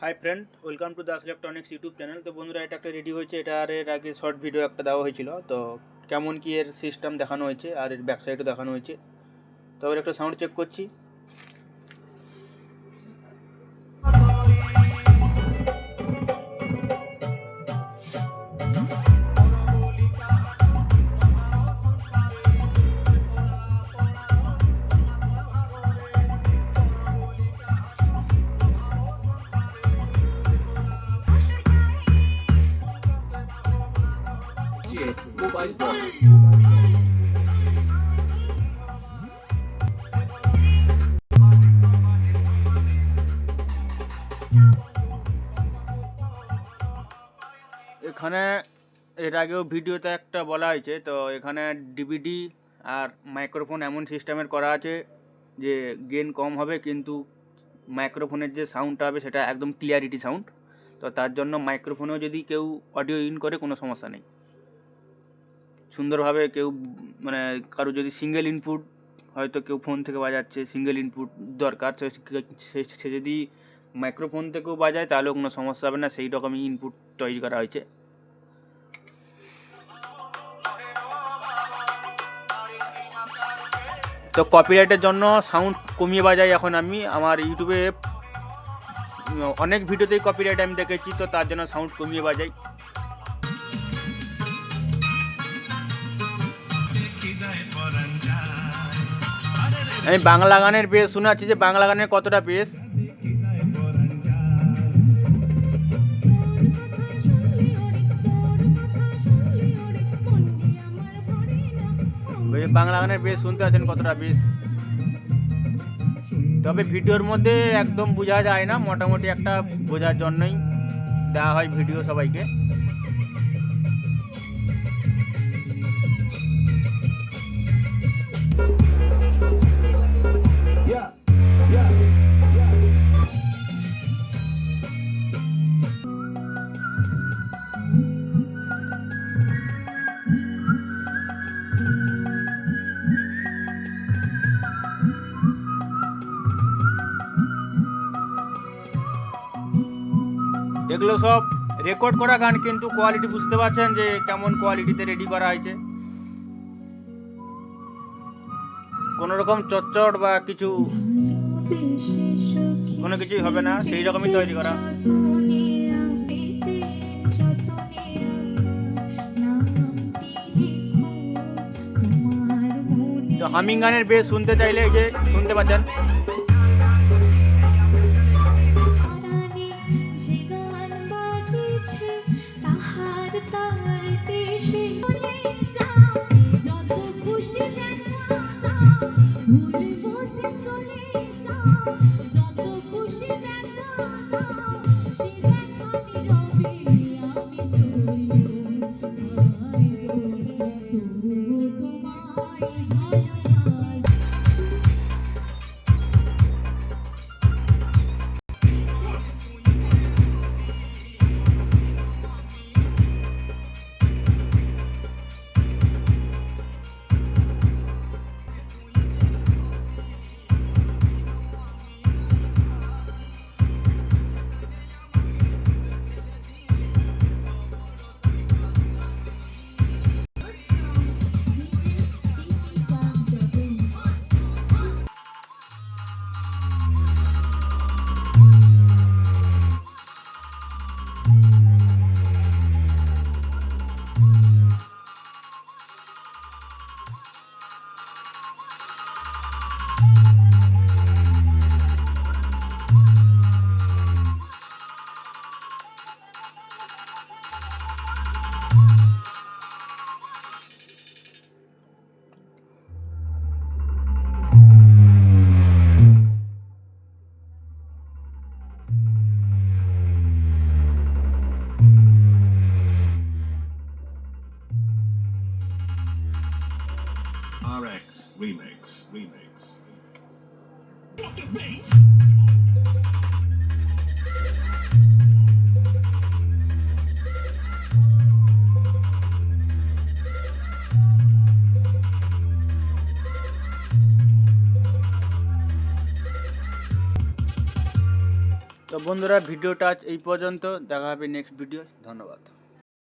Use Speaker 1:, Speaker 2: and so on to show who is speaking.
Speaker 1: Hi friend, welcome to Das electronics YouTube channel. তো বন্ধুরা, এটা একটা রেডি হয়েছে। এটার আগে শর্ট ভিডিও একটা দেওয়া হয়েছিল, তো কেমন কি এর সিস্টেম দেখানো হয়েছে আর এর ব্যাক সাইডও দেখানো হয়েছে। তো এবার একটা সাউন্ড চেক করছি। এখানে এর আগেও ভিডিওতে একটা বলা হয়েছে, তো এখানে ডিভিডি আর মাইক্রোফোন এমন সিস্টেমের করা আছে যে গেন কম হবে, কিন্তু মাইক্রোফোনের যে সাউন্ডটা হবে সেটা একদম ক্লিয়ারিটি সাউন্ড। তো তার জন্য মাইক্রোফোনেও যদি কেউ অডিও ইন করে কোনো সমস্যা নেই, সুন্দরভাবে কেউ মানে কারো যদি সিঙ্গেল ইনপুট, হয়তো কেউ ফোন থেকে বাজাচ্ছে, সিঙ্গেল ইনপুট দরকার, সে যদি মাইক্রোফোন থেকেও বাজায় তাহলেও কোনো সমস্যা হবে না। সেই রকমই ইনপুট তৈরি করা হয়েছে। তো কপিরাইটের জন্য সাউন্ড কমিয়ে বাজাই এখন আমি। আমার ইউটিউবে অনেক ভিডিওতেই কপিরাইট আমি দেখেছি, তো তার জন্য সাউন্ড কমিয়ে বাজাই। আমি বাংলা গানের বেশ শোনাচ্ছি যে বাংলা গানের কতটা বেশ। বাংলা গানের বেশ শুনতে আছেন কতটা বেশ, তবে ভিডিওর মধ্যে একদম বোঝা যায় না, মোটামুটি একটা বোঝার জন্যই দেওয়া হয় ভিডিও সবাইকে। এগুলো সব রেকর্ড করা গান, কিন্তু কোয়ালিটি বুঝতে পারছেন যে কেমন কোয়ালিটিতে রেডি করা হয়েছে। কোনো রকম চটচট বা কিছু কোনো কিছুই হবে না, সেই রকমই তৈরি করা। তো হামিং গানের বেশ শুনতে চাইলে এই যে শুনতে পাচ্ছেন।
Speaker 2: RX Remix.
Speaker 1: তো বন্ধুরা ভিডিওটা আজ এই পর্যন্ত, দেখা হবে নেক্সট ভিডিও। ধন্যবাদ।